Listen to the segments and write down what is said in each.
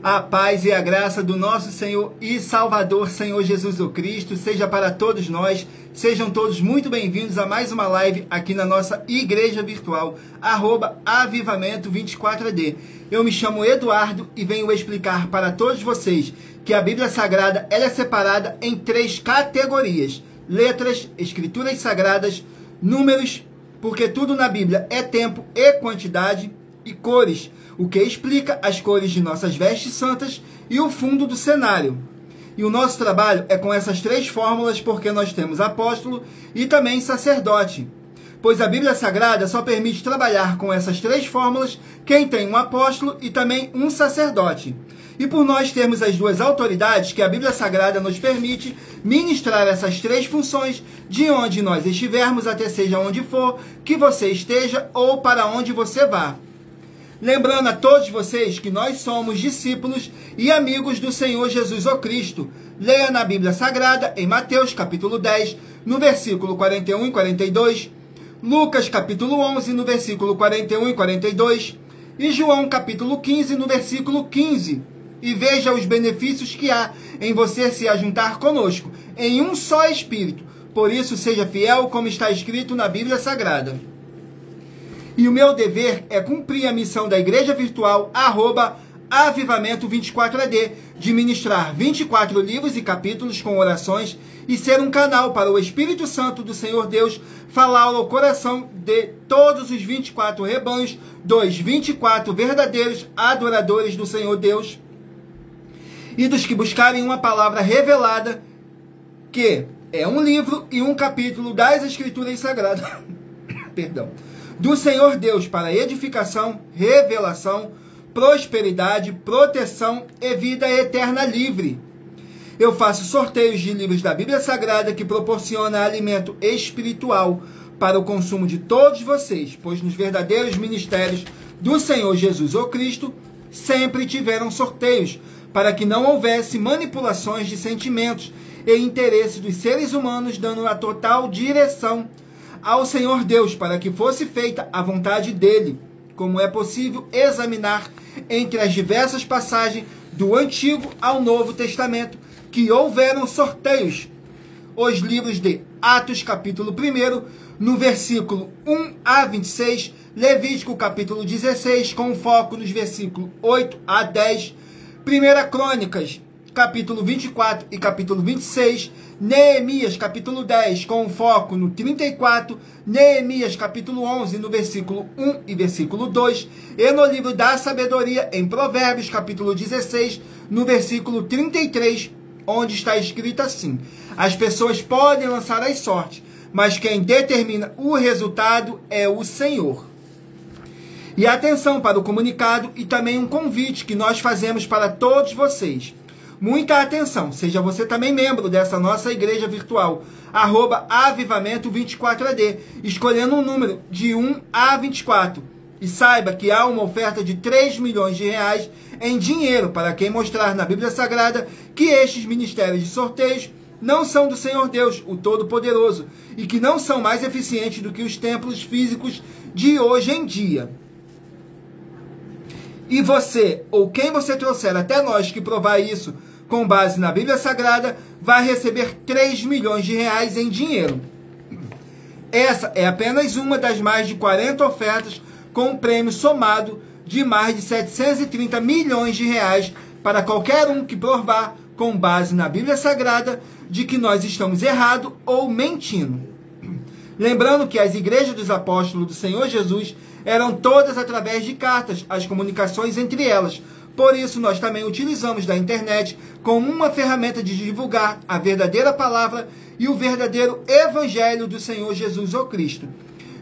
A paz e a graça do nosso Senhor e Salvador, Senhor Jesus o Cristo, seja para todos nós. Sejam todos muito bem-vindos a mais uma live aqui na nossa igreja virtual, @avivamento24AD. Eu me chamo Eduardo e venho explicar para todos vocês que a Bíblia Sagrada ela é separada em 3 categorias: letras, escrituras sagradas, números, porque tudo na Bíblia é tempo e quantidade, e cores, o que explica as cores de nossas vestes santas e o fundo do cenário. E o nosso trabalho é com essas 3 fórmulas, porque nós temos apóstolo e também sacerdote. Pois a Bíblia Sagrada só permite trabalhar com essas 3 fórmulas quem tem um apóstolo e também um sacerdote. E por nós termos as 2 autoridades que a Bíblia Sagrada nos permite ministrar essas 3 funções de onde nós estivermos, até seja onde for que você esteja ou para onde você vá. Lembrando a todos vocês que nós somos discípulos e amigos do Senhor Jesus o Cristo. Leia na Bíblia Sagrada em Mateus capítulo 10, no versículo 41 e 42, Lucas capítulo 11, no versículo 41 e 42, e João capítulo 15, no versículo 15. E veja os benefícios que há em você se ajuntar conosco, em um só Espírito. Por isso, seja fiel como está escrito na Bíblia Sagrada. E o meu dever é cumprir a missão da Igreja Virtual, @avivamento24AD, de ministrar 24 livros e capítulos com orações e ser um canal para o Espírito Santo do Senhor Deus falar ao coração de todos os 24 rebanhos, dos 24 verdadeiros adoradores do Senhor Deus e dos que buscarem uma palavra revelada, que é um livro e um capítulo das Escrituras Sagradas. Perdão. Do Senhor Deus para edificação, revelação, prosperidade, proteção e vida eterna livre. Eu faço sorteios de livros da Bíblia Sagrada que proporciona alimento espiritual para o consumo de todos vocês, pois nos verdadeiros ministérios do Senhor Jesus o Cristo sempre tiveram sorteios, para que não houvesse manipulações de sentimentos e interesses dos seres humanos, dando a total direção ao Senhor Deus, para que fosse feita a vontade dele, como é possível examinar entre as diversas passagens do Antigo ao Novo Testamento, que houveram sorteios. Os livros de Atos, capítulo 1, no versículo 1 a 26, Levítico, capítulo 16, com foco nos versículos 8 a 10, 1 Crônicas, capítulo 24 e capítulo 26, Neemias, capítulo 10, com foco no 34, Neemias, capítulo 11, no versículo 1 e versículo 2, e no livro da sabedoria, em Provérbios, capítulo 16, no versículo 33, onde está escrito assim: as pessoas podem lançar as sortes, mas quem determina o resultado é o Senhor. E atenção para o comunicado e também um convite que nós fazemos para todos vocês. Muita atenção, seja você também membro dessa nossa igreja virtual, @avivamento24AD, escolhendo um número de 1 a 24. E saiba que há uma oferta de 3 milhões de reais em dinheiro para quem mostrar na Bíblia Sagrada que estes ministérios de sorteios não são do Senhor Deus, o Todo-Poderoso, e que não são mais eficientes do que os templos físicos de hoje em dia. E você, ou quem você trouxer até nós que provar isso com base na Bíblia Sagrada, vai receber 3 milhões de reais em dinheiro. Essa é apenas uma das mais de 40 ofertas com um prêmio somado de mais de 730 milhões de reais para qualquer um que provar com base na Bíblia Sagrada de que nós estamos errados ou mentindo. Lembrando que as igrejas dos apóstolos do Senhor Jesus eram todas através de cartas, as comunicações entre elas. Por isso, nós também utilizamos da internet como uma ferramenta de divulgar a verdadeira palavra e o verdadeiro evangelho do Senhor Jesus o Cristo,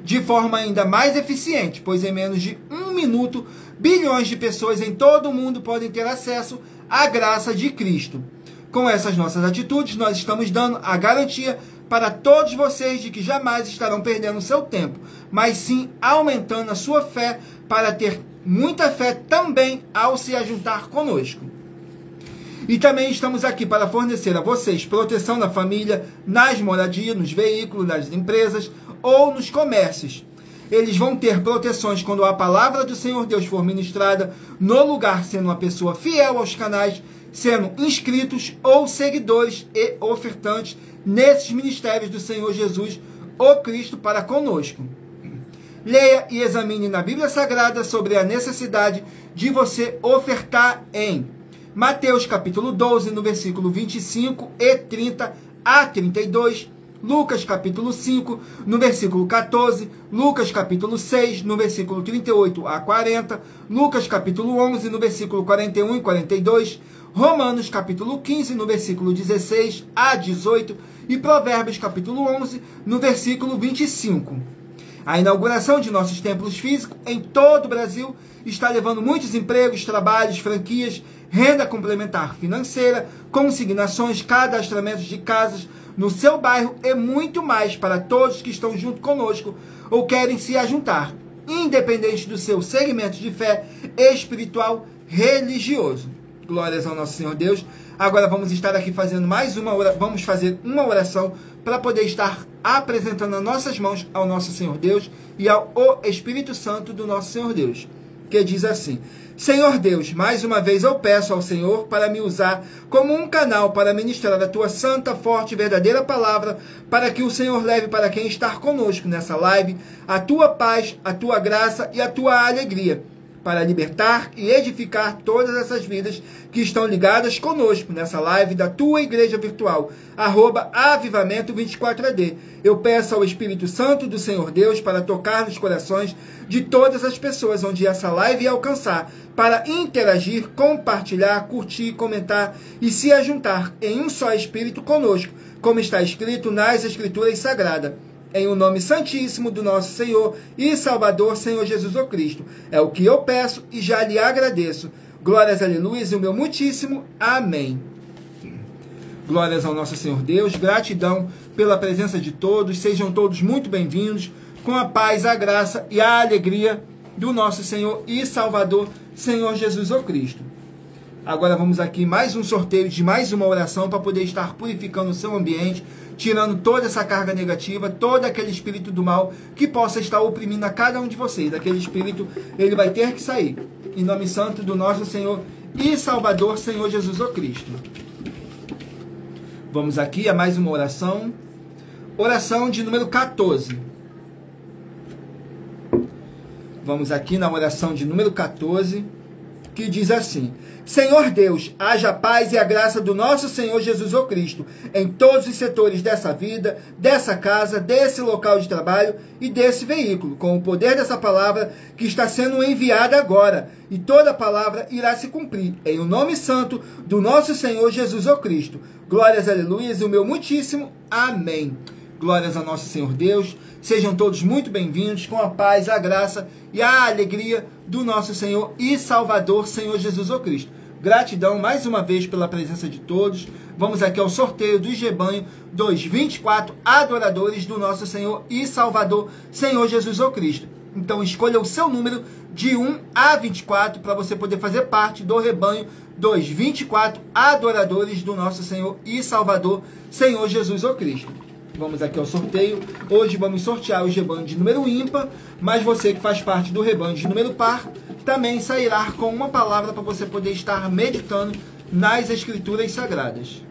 de forma ainda mais eficiente, pois em menos de 1 minuto, bilhões de pessoas em todo o mundo podem ter acesso à graça de Cristo. Com essas nossas atitudes, nós estamos dando a garantia para todos vocês de que jamais estarão perdendo seu tempo, mas sim aumentando a sua fé para ter muita fé também ao se ajuntar conosco. E também estamos aqui para fornecer a vocês proteção na família, nas moradias, nos veículos, nas empresas ou nos comércios. Eles vão ter proteções quando a palavra do Senhor Deus for ministrada no lugar, sendo uma pessoa fiel aos canais, sendo inscritos ou seguidores e ofertantes nesses ministérios do Senhor Jesus, o Cristo, para conosco. Leia e examine na Bíblia Sagrada sobre a necessidade de você ofertar em Mateus capítulo 12, no versículo 25 e 30 a 32, Lucas capítulo 5, no versículo 14, Lucas capítulo 6, no versículo 38 a 40, Lucas capítulo 11, no versículo 41 e 42, Romanos capítulo 15, no versículo 16 a 18 e Provérbios capítulo 11, no versículo 25. A inauguração de nossos templos físicos em todo o Brasil está levando muitos empregos, trabalhos, franquias, renda complementar financeira, consignações, cadastramentos de casas no seu bairro e muito mais para todos que estão junto conosco ou querem se ajuntar, independente do seu segmento de fé espiritual religioso. Glórias ao nosso Senhor Deus. Agora vamos estar aqui fazendo vamos fazer uma oração para poder estar apresentando as nossas mãos ao nosso Senhor Deus e ao Espírito Santo do nosso Senhor Deus, que diz assim: Senhor Deus, mais uma vez eu peço ao Senhor para me usar como um canal para ministrar a tua santa, forte e verdadeira palavra, para que o Senhor leve para quem está conosco nessa live a tua paz, a tua graça e a tua alegria, para libertar e edificar todas essas vidas que estão ligadas conosco nessa live da tua igreja virtual, @avivamento24AD. Eu peço ao Espírito Santo do Senhor Deus para tocar nos corações de todas as pessoas onde essa live alcançar, para interagir, compartilhar, curtir, comentar e se ajuntar em um só Espírito conosco, como está escrito nas Escrituras Sagradas. Em o nome santíssimo do nosso Senhor e Salvador, Senhor Jesus o Cristo. É o que eu peço e já lhe agradeço. Glórias, aleluia, e o meu muitíssimo amém. Glórias ao nosso Senhor Deus, gratidão pela presença de todos, sejam todos muito bem-vindos, com a paz, a graça e a alegria do nosso Senhor e Salvador, Senhor Jesus o Cristo. Agora vamos aqui mais um sorteio de mais uma oração para poder estar purificando o seu ambiente, tirando toda essa carga negativa, todo aquele espírito do mal que possa estar oprimindo a cada um de vocês. Aquele espírito, ele vai ter que sair. Em nome santo do nosso Senhor e Salvador, Senhor Jesus o Cristo. Vamos aqui a mais uma oração. Oração de número 14. Vamos aqui na oração de número 14, que diz assim: Senhor Deus, haja a paz e a graça do nosso Senhor Jesus o Cristo em todos os setores dessa vida, dessa casa, desse local de trabalho e desse veículo, com o poder dessa palavra que está sendo enviada agora, e toda palavra irá se cumprir, em o nome santo do nosso Senhor Jesus o Cristo. Glórias, aleluias, e o meu muitíssimo amém. Glórias ao nosso Senhor Deus. Sejam todos muito bem-vindos, com a paz, a graça e a alegria do nosso Senhor e Salvador, Senhor Jesus o Cristo. Gratidão mais uma vez pela presença de todos. Vamos aqui ao sorteio do rebanho dos 24 adoradores do nosso Senhor e Salvador, Senhor Jesus o Cristo. Então escolha o seu número de 1 a 24 para você poder fazer parte do rebanho dos 24 adoradores do nosso Senhor e Salvador, Senhor Jesus o Cristo. Vamos aqui ao sorteio. Hoje vamos sortear os rebanhos de número ímpar, mas você que faz parte do rebanho de número par também sairá com uma palavra para você poder estar meditando nas Escrituras Sagradas.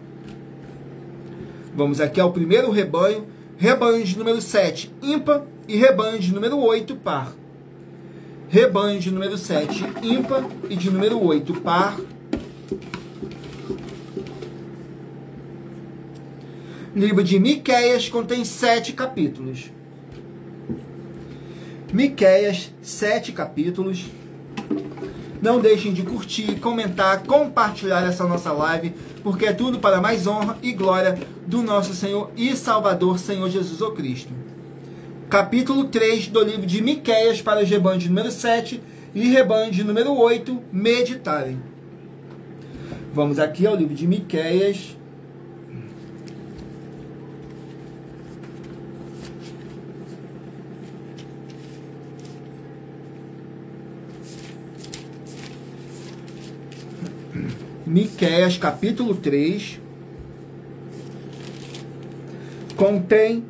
Vamos aqui ao primeiro rebanho, rebanho de número 7 ímpar e rebanho de número 8 par. Rebanho de número 7 ímpar e de número 8 par. Livro de Miqueias contém 7 capítulos. Miqueias, 7 capítulos. Não deixem de curtir, comentar, compartilhar essa nossa live, porque é tudo para mais honra e glória do nosso Senhor e Salvador, Senhor Jesus o Cristo. Capítulo 3 do livro de Miqueias para os rebanhos de número 7 e rebanho de número 8 meditarem. Vamos aqui ao livro de Miqueias. Miqueias, capítulo 3, contém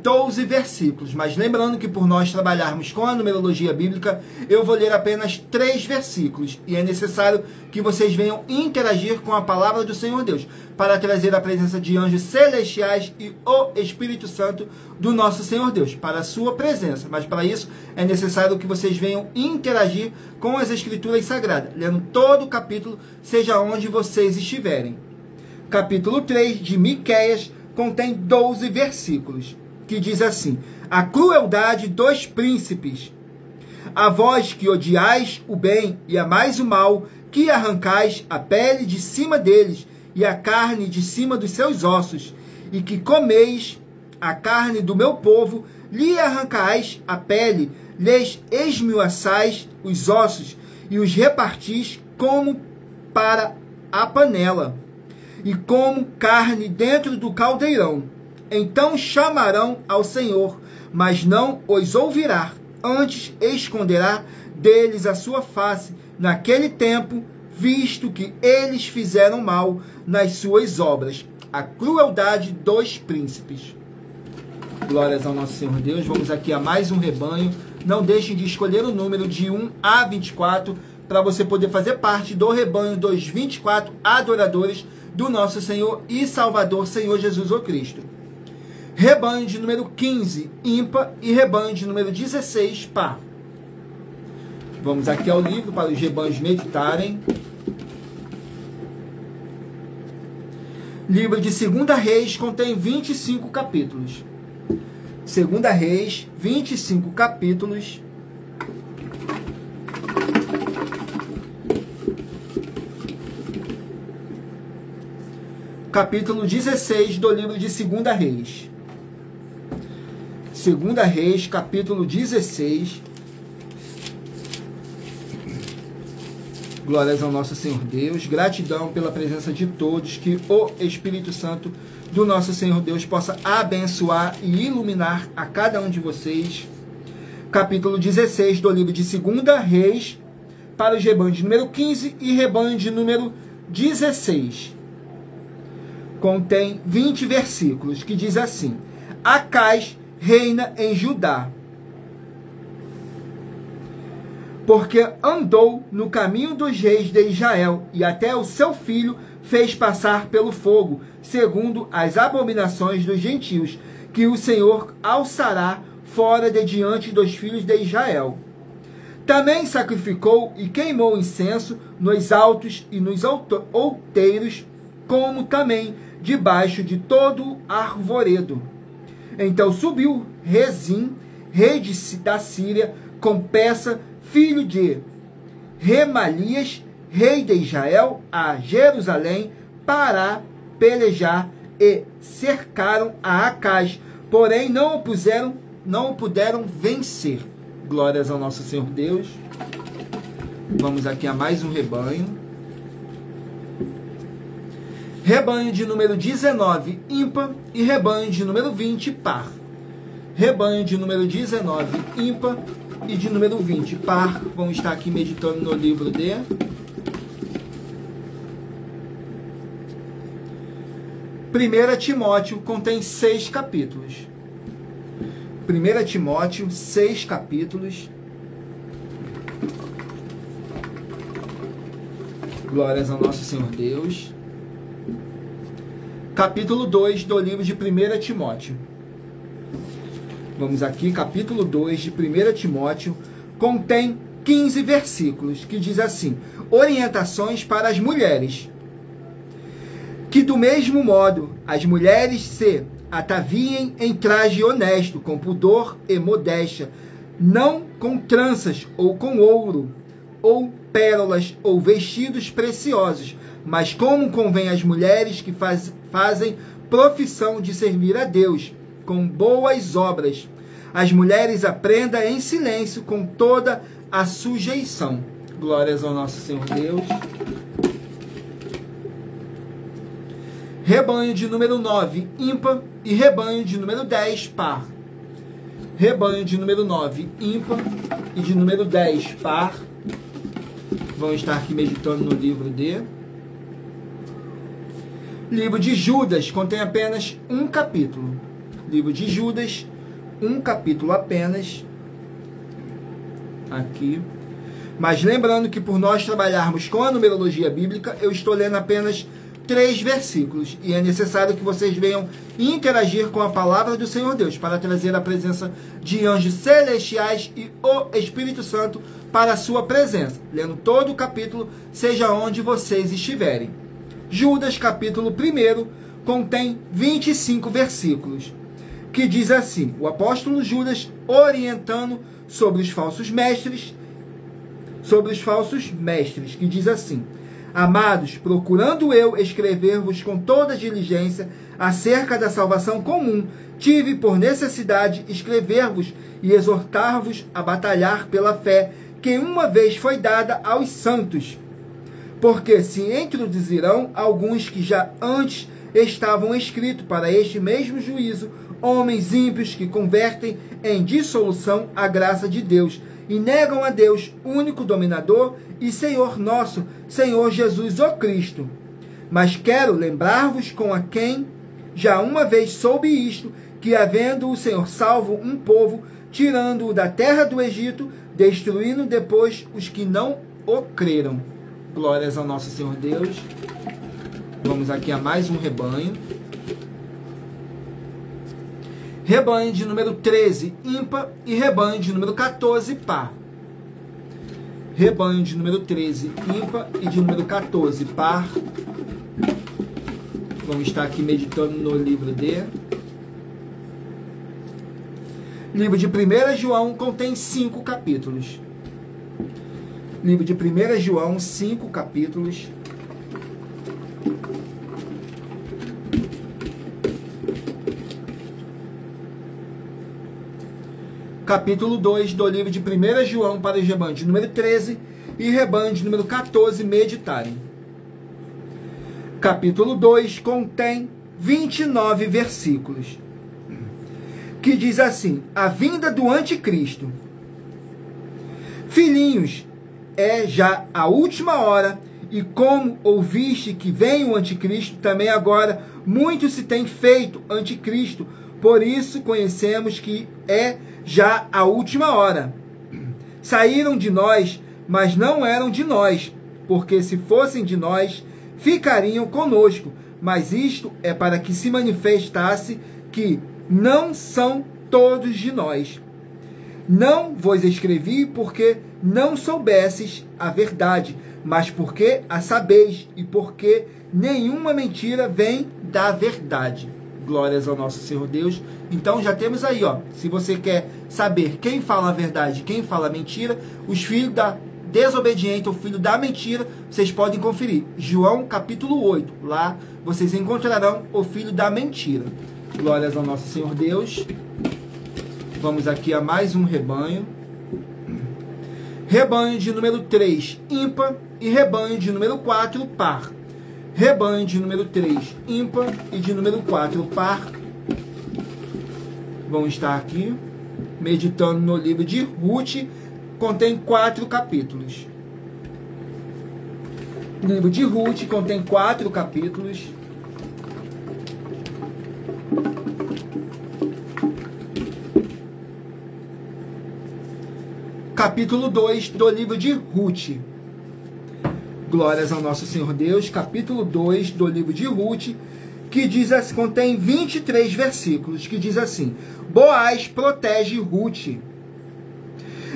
12 versículos, mas lembrando que por nós trabalharmos com a numerologia bíblica, eu vou ler apenas 3 versículos, e é necessário que vocês venham interagir com a palavra do Senhor Deus, para trazer a presença de anjos celestiais e o Espírito Santo do nosso Senhor Deus, para a sua presença. Mas para isso é necessário que vocês venham interagir com as Escrituras Sagradas, lendo todo o capítulo, seja onde vocês estiverem. Capítulo 3 de Miqueias contém 12 versículos, que diz assim: a crueldade dos príncipes, a vós que odiais o bem e amais o mal, que arrancais a pele de cima deles e a carne de cima dos seus ossos, e que comeis a carne do meu povo, lhe arrancais a pele, lhes esmiuçais os ossos, e os repartis como para a panela, e como carne dentro do caldeirão. Então chamarão ao Senhor, mas não os ouvirá, antes esconderá deles a sua face naquele tempo, visto que eles fizeram mal nas suas obras. A crueldade dos príncipes. Glórias ao nosso Senhor Deus. Vamos aqui a mais um rebanho. Não deixem de escolher o número de 1 a 24 para você poder fazer parte do rebanho dos 24 adoradores do nosso Senhor e Salvador, Senhor Jesus o Cristo. Rebanho de número 15, ímpar, e rebanho de número 16, par. Vamos aqui ao livro para os rebanhos meditarem. Livro de 2 Reis contém 25 capítulos. 2 Reis, 25 capítulos. Capítulo 16 do livro de 2 Reis. 2 Reis, capítulo 16. Glórias ao nosso Senhor Deus. Gratidão pela presença de todos. Que o Espírito Santo do nosso Senhor Deus possa abençoar e iluminar a cada um de vocês. Capítulo 16 do livro de 2 Reis, para os rebanhos de número 15 e rebanho de número 16. Contém 20 versículos, que diz assim: Acais reina em Judá, porque andou no caminho dos reis de Israel, e até o seu filho fez passar pelo fogo, segundo as abominações dos gentios, que o Senhor alçará fora de diante dos filhos de Israel. Também sacrificou e queimou incenso nos altos e nos outeiros, como também debaixo de todo o arvoredo. Então subiu Rezim, rei da Síria, com Peça, filho de Remalias, rei de Israel, a Jerusalém, para pelejar, e cercaram a Acais, porém não o puderam vencer. Glórias ao nosso Senhor Deus. Vamos aqui a mais um rebanho. Rebanho de número 19, ímpar, e rebanho de número 20, par. Rebanho de número 19, ímpar, e de número 20, par. Vamos estar aqui meditando no livro de 1 Timóteo, contém 6 capítulos. 1 Timóteo, 6 capítulos. Glórias ao nosso Senhor Deus. Capítulo 2 do livro de 1 Timóteo. Vamos aqui, capítulo 2 de 1 Timóteo, contém 15 versículos, que diz assim: orientações para as mulheres. Que do mesmo modo as mulheres se ataviem em traje honesto, com pudor e modéstia, não com tranças ou com ouro, ou pérolas, ou vestidos preciosos, mas como convém às mulheres que fazem profissão de servir a Deus, com boas obras. As mulheres aprendam em silêncio, com toda a sujeição. Glórias ao nosso Senhor Deus. Rebanho de número 9, ímpar, e rebanho de número 10, par. Rebanho de número 9, ímpar, e de número 10, par. Vamos estar aqui meditando no livro de... Livro de Judas, contém apenas um capítulo. Livro de Judas, um capítulo apenas. Aqui. Mas lembrando que por nós trabalharmos com a numerologia bíblica, eu estou lendo apenas 3 versículos. E é necessário que vocês venham interagir com a palavra do Senhor Deus, para trazer a presença de anjos celestiais e o Espírito Santo para a sua presença. Lendo todo o capítulo, seja onde vocês estiverem. Judas, capítulo 1, contém 25 versículos, que diz assim, o apóstolo Judas orientando sobre os falsos mestres, que diz assim: amados, procurando eu escrever-vos com toda diligência acerca da salvação comum, tive por necessidade escrever-vos e exortar-vos a batalhar pela fé que uma vez foi dada aos santos, porque se introduzirão alguns que já antes estavam escritos para este mesmo juízo, homens ímpios que convertem em dissolução a graça de Deus e negam a Deus, único dominador e Senhor nosso, Senhor Jesus o Cristo. Mas quero lembrar-vos com a quem já uma vez soube isto, que havendo o Senhor salvo um povo, tirando-o da terra do Egito, destruindo depois os que não o creram. Glórias ao nosso Senhor Deus. Vamos aqui a mais um rebanho. Rebanho de número 13, ímpar, e rebanho de número 14, par. Rebanho de número 13, ímpar, e de número 14, par. Vamos estar aqui meditando no livro de... Livro de 1 João contém 5 capítulos. Livro de 1 João, 5 capítulos. Capítulo 2 do livro de 1 João para o rebanho de número 13 e rebanho de número 14 meditarem. Capítulo 2 contém 29 versículos, que diz assim: a vinda do anticristo. Filhinhos, é já a última hora, e como ouviste que vem o anticristo, também agora muito se tem feito anticristo, por isso conhecemos que é já a última hora. Saíram de nós, mas não eram de nós, porque se fossem de nós, ficariam conosco. Mas isto é para que se manifestasse que não são todos de nós. Não vos escrevi porque não soubesses a verdade, mas porque a sabeis, e porque nenhuma mentira vem da verdade. Glórias ao nosso Senhor Deus. Então já temos aí, ó, se você quer saber quem fala a verdade, quem fala a mentira, os filhos da desobediente, o filho da mentira, vocês podem conferir. João capítulo 8, lá vocês encontrarão o filho da mentira. Glórias ao nosso Senhor Deus. Vamos aqui a mais um rebanho. Rebanho de número 3, ímpar, e rebanho de número 4, par. Rebanho de número 3, ímpar, e de número 4, par. Vamos estar aqui meditando no livro de Ruth, contém 4 capítulos. O livro de Ruth contém 4 capítulos. Capítulo 2 do livro de Ruth. Glórias ao nosso Senhor Deus. Capítulo 2 do livro de Ruth, que diz assim, contém 23 versículos, que diz assim: Boaz protege Ruth.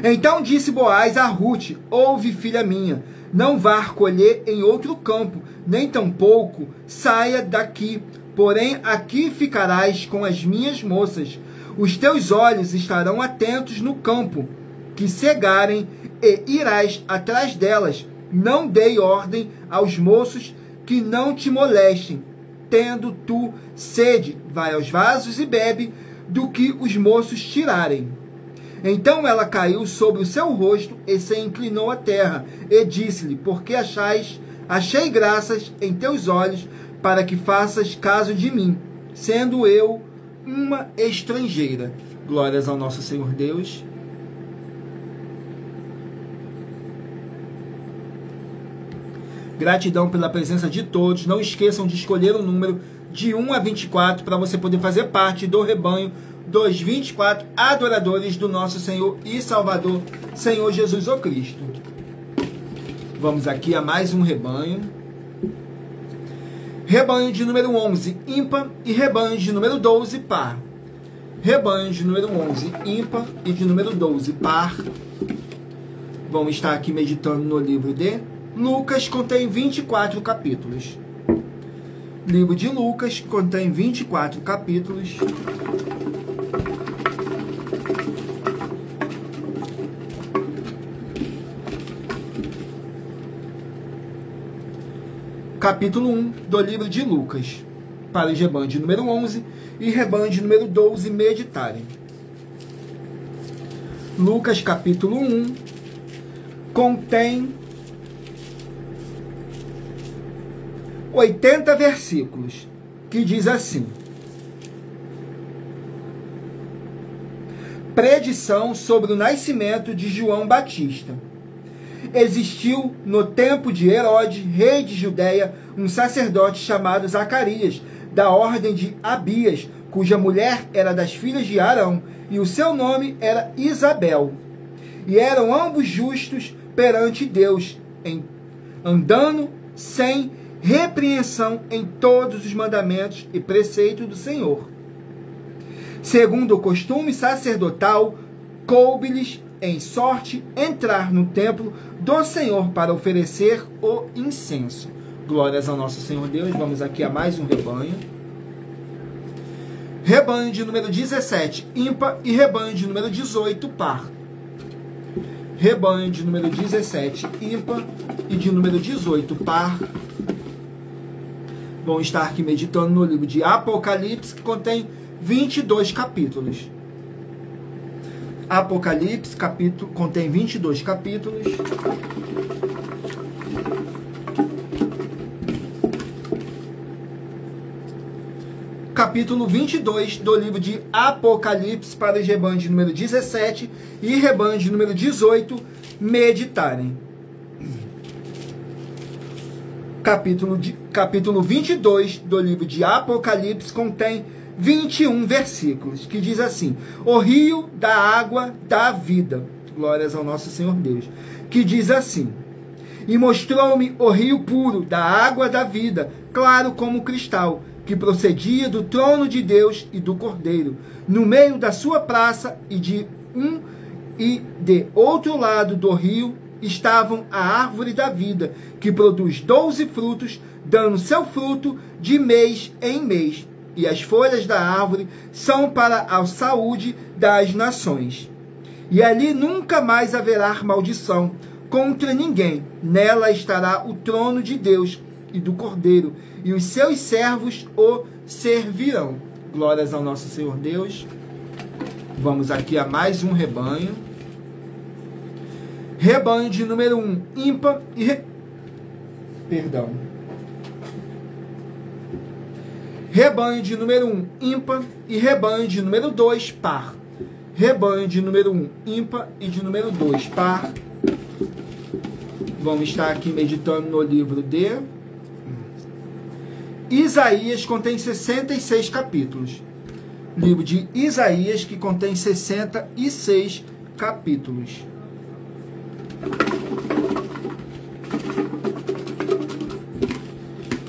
Então disse Boaz a Ruth: ouve, filha minha, não vá colher em outro campo, nem tampouco saia daqui, porém aqui ficarás com as minhas moças. Os teus olhos estarão atentos no campo, que cegarem, e irás atrás delas. Não dei ordem aos moços que não te molestem. Tendo tu sede, vai aos vasos e bebe do que os moços tirarem. Então ela caiu sobre o seu rosto e se inclinou à terra, e disse-lhe: porque achei graças em teus olhos, para que faças caso de mim, sendo eu uma estrangeira. Glórias ao nosso Senhor Deus. Gratidão pela presença de todos. Não esqueçam de escolher o número de 1 a 24 para você poder fazer parte do rebanho dos 24 adoradores do nosso Senhor e Salvador, Senhor Jesus o Cristo. Vamos aqui a mais um rebanho. Rebanho de número 11, ímpar, e rebanho de número 12, par. Rebanho de número 11, ímpar, e de número 12, par. Vamos estar aqui meditando no livro de Lucas, contém 24 capítulos. Livro de Lucas contém 24 capítulos. Capítulo 1 do livro de Lucas, para o rebanho de número 11 e rebanho de número 12 meditarem. Lucas capítulo 1 contém 80 versículos, que diz assim: predição sobre o nascimento de João Batista. Existiu no tempo de Herodes, rei de Judeia, um sacerdote chamado Zacarias, da ordem de Abias, cuja mulher era das filhas de Arão, e o seu nome era Isabel. E eram ambos justos perante Deus, andando sem repreensão em todos os mandamentos e preceitos do Senhor. Segundo o costume sacerdotal, coube-lhes em sorte entrar no templo do Senhor para oferecer o incenso. Glórias ao nosso Senhor Deus. Vamos aqui a mais um rebanho. Rebanho de número 17, ímpar, e rebanho de número 18, par. Rebanho de número 17, ímpar, e de número 18, par. Vamos estar aqui meditando no livro de Apocalipse, que contém 22 capítulos. Apocalipse contém 22 capítulos. Capítulo 22 do livro de Apocalipse para os rebanhos de número 17 e rebanho de número 18 meditarem. Capítulo 22 do livro de Apocalipse contém 21 versículos, que diz assim: o rio da água da vida, glórias ao nosso Senhor Deus, que diz assim: e mostrou-me o rio puro da água da vida, claro como cristal, que procedia do trono de Deus e do Cordeiro, no meio da sua praça, e de outro lado do rio estavam a árvore da vida, que produz 12 frutos, dando seu fruto de mês em mês, e as folhas da árvore são para a saúde das nações. E ali nunca mais haverá maldição contra ninguém. Nela estará o trono de Deus e do Cordeiro, e os seus servos o servirão. Glórias ao nosso Senhor Deus. Vamos aqui a mais um rebanho. Rebanho de número 1, ímpar, e rebanho de número 1, ímpar, e rebanho de número 2, par. Rebanho de número 1, ímpar, e de número 2, par. Vamos estar aqui meditando no livro de Isaías, contém 66 capítulos. Livro de Isaías, que contém 66 capítulos.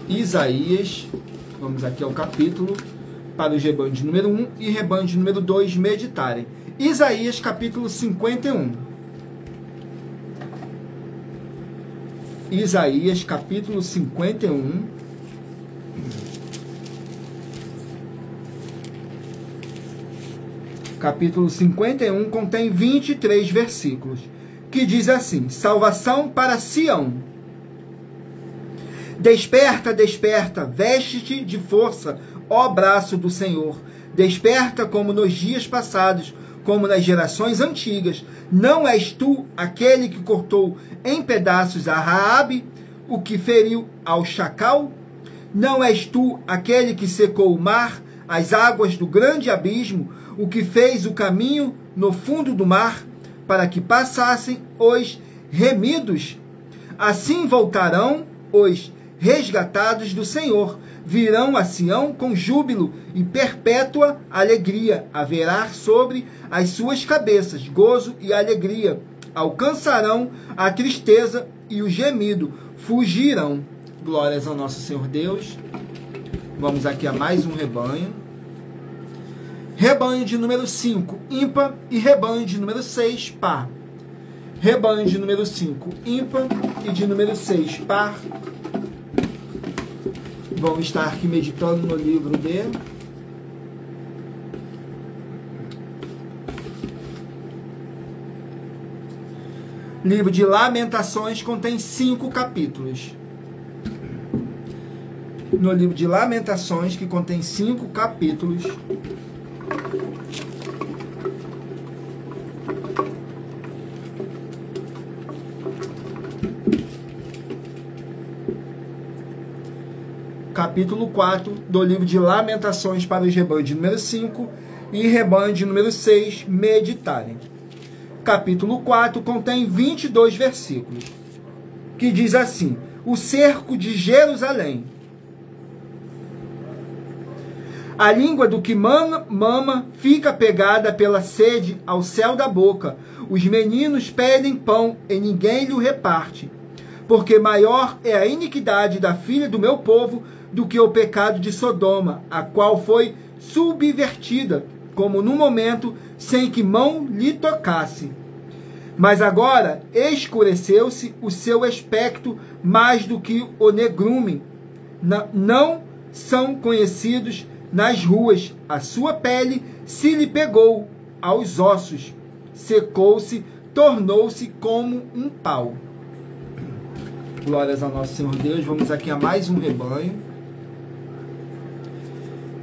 Isaías, vamos aqui ao capítulo, para os rebanhos de número 1 e rebanho de número 2 meditarem. Isaías, capítulo 51. Isaías, capítulo 51. Capítulo 51 contém 23 versículos, que diz assim: salvação para Sião. Desperta, desperta, veste-te de força, ó braço do Senhor. Desperta como nos dias passados, como nas gerações antigas. Não és tu aquele que cortou em pedaços a Raabe, o que feriu ao chacal? Não és tu aquele que secou o mar, as águas do grande abismo, o que fez o caminho no fundo do mar, para que passassem os remidos? Assim voltarão os resgatados do Senhor, virão a Sião com júbilo e perpétua alegria. Haverá sobre as suas cabeças gozo e alegria. Alcançarão a tristeza e o gemido, fugirão. Glórias ao nosso Senhor Deus. Vamos aqui a mais um rebanho. Rebanho de número 5, ímpar, e rebanho de número 6, par. Rebanho de número 5, ímpar, e de número 6, par. Vamos estar aqui meditando no livro de Livro de Lamentações, contém 5 capítulos. No livro de Lamentações, que contém 5 capítulos, capítulo 4 do livro de Lamentações para os rebanhos de número 5 e rebanho de número 6 meditarem. Capítulo 4 contém 22 versículos, que diz assim: o cerco de Jerusalém. A língua do que mama fica pegada pela sede ao céu da boca. Os meninos pedem pão e ninguém lhe reparte. Porque maior é a iniquidade da filha do meu povo do que o pecado de Sodoma, a qual foi subvertida, como num momento sem que mão lhe tocasse. Mas agora escureceu-se o seu aspecto mais do que o negrume. Não são conhecidos nas ruas. A sua pele se lhe pegou aos ossos, secou-se, tornou-se como um pau. Glórias ao nosso Senhor Deus. Vamos aqui a mais um rebanho.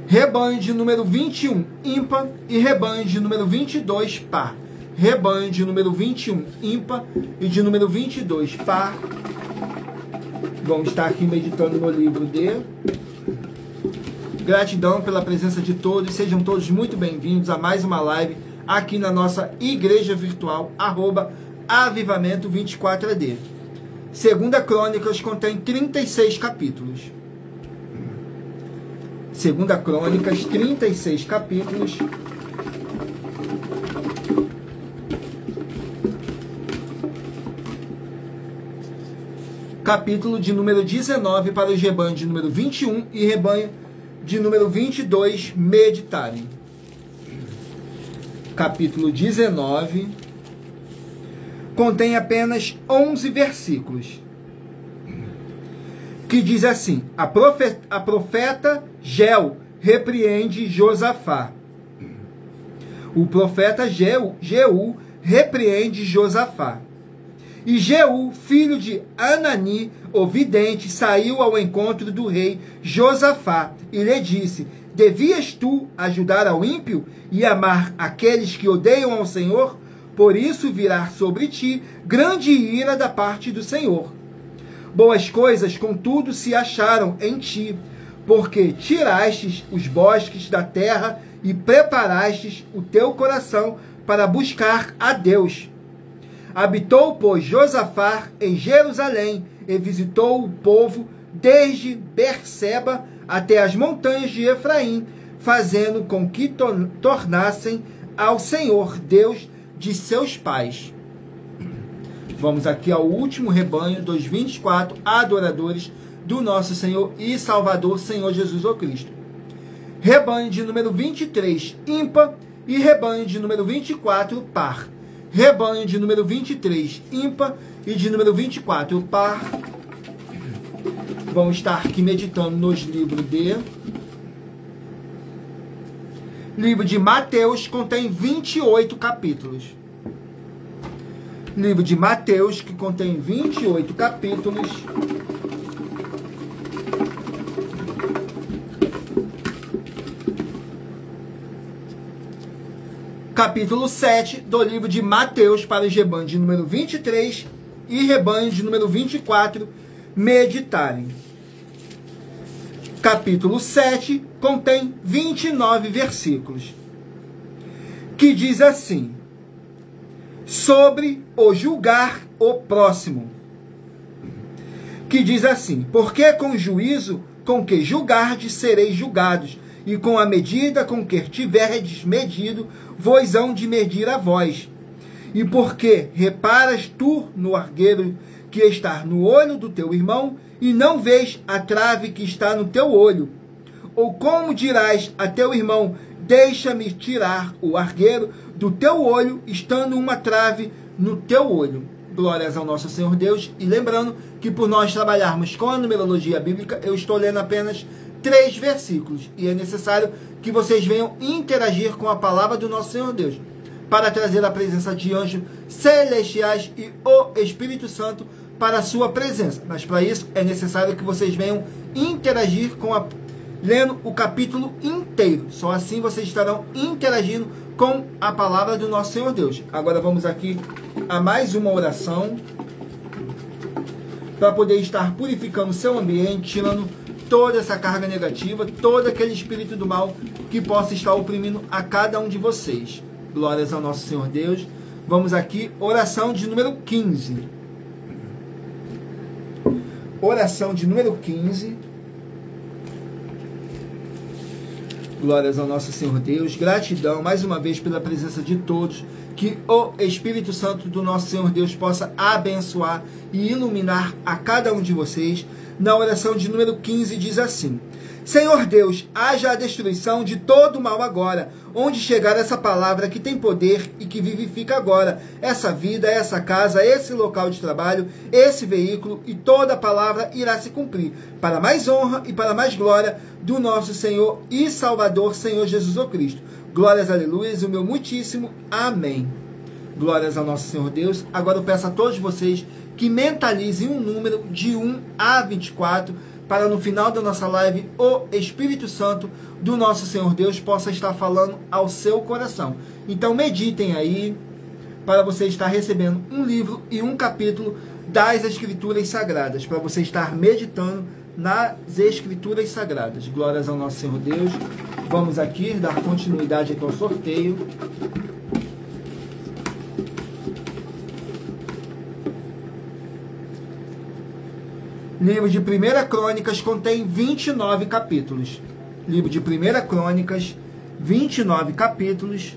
Rebanho de número 21, ímpar, e rebanho de número 22, par. Rebanho de número 21, ímpar, e de número 22, par. Vamos estar aqui meditando no livro de... Gratidão pela presença de todos. Sejam todos muito bem-vindos a mais uma live aqui na nossa igreja virtual, @avivamento24AD. Segunda Crônicas contém 36 capítulos. Segunda Crônicas, 36 capítulos. Capítulo de número 19 para os rebanhos de número 21 e rebanho de número 22 meditarem. Capítulo 19 contém apenas 11 versículos, que diz assim: a profeta Geu repreende Josafá. O profeta Jeú repreende Josafá. E Jeú, filho de Anani, o vidente, saiu ao encontro do rei Josafá e lhe disse: devias tu ajudar ao ímpio e amar aqueles que odeiam ao Senhor? Por isso virá sobre ti grande ira da parte do Senhor. Boas coisas, contudo, se acharam em ti, porque tirastes os bosques da terra e preparastes o teu coração para buscar a Deus. Habitou, pois, Josafá em Jerusalém e visitou o povo desde Berseba até as montanhas de Efraim, fazendo com que tornassem ao Senhor Deus de seus pais. Vamos aqui ao último rebanho dos 24 adoradores do nosso Senhor e Salvador, Senhor Jesus o Cristo. Rebanho de número 23, ímpar, e rebanho de número 24, par. Rebanho de número 23, ímpar, e de número 24, par. Vamos estar aqui meditando nos livros de... Livro de Mateus contém 28 capítulos. Livro de Mateus, que contém 28 capítulos. Capítulo 7 do livro de Mateus para os rebanhos de número 23 e rebanho de número 24 meditarem. Capítulo 7 contém 29 versículos, que diz assim: sobre o julgar o próximo. que diz assim: porque com o juízo com que julgardes sereis julgados, e com a medida com que tiverdes medido, vos hão de medir a vós. E porque reparas tu no argueiro que está no olho do teu irmão, e não vês a trave que está no teu olho? Ou como dirás a teu irmão: deixa-me tirar o argueiro do teu olho, estando uma trave no teu olho? Glórias ao nosso Senhor Deus. E lembrando que por nós trabalharmos com a numerologia bíblica, eu estou lendo apenas 3 versículos. E é necessário que vocês venham interagir com a palavra do nosso Senhor Deus, para trazer a presença de anjos celestiais e o Espírito Santo para a sua presença. Mas para isso é necessário que vocês venham interagir lendo o capítulo inteiro. Só assim vocês estarão interagindo com a palavra do nosso Senhor Deus. Agora vamos aqui a mais uma oração para poder estar purificando o seu ambiente, tirando toda essa carga negativa, todo aquele espírito do mal que possa estar oprimindo a cada um de vocês. Glórias ao nosso Senhor Deus. Vamos aqui, oração de número 15. Oração de número 15. Glórias ao nosso Senhor Deus. Gratidão mais uma vez pela presença de todos. Que o Espírito Santo do nosso Senhor Deus possa abençoar e iluminar a cada um de vocês. Na oração de número 15 diz assim: Senhor Deus, haja a destruição de todo o mal agora, onde chegar essa palavra que tem poder e que vivifica agora, essa vida, essa casa, esse local de trabalho, esse veículo, e toda a palavra irá se cumprir, para mais honra e para mais glória do nosso Senhor e Salvador, Senhor Jesus o Cristo. Glórias, aleluias, o meu muitíssimo amém. Glórias ao nosso Senhor Deus. Agora eu peço a todos vocês que mentalizem um número de 1 a 24, para no final da nossa live, o Espírito Santo do nosso Senhor Deus possa estar falando ao seu coração. Então meditem aí, para você estar recebendo um livro e um capítulo das Escrituras Sagradas, para você estar meditando nas Escrituras Sagradas. Glórias ao nosso Senhor Deus. Vamos aqui dar continuidade aqui ao sorteio. Livro de 1 Crônicas contém 29 capítulos. Livro de 1 Crônicas, 29 capítulos.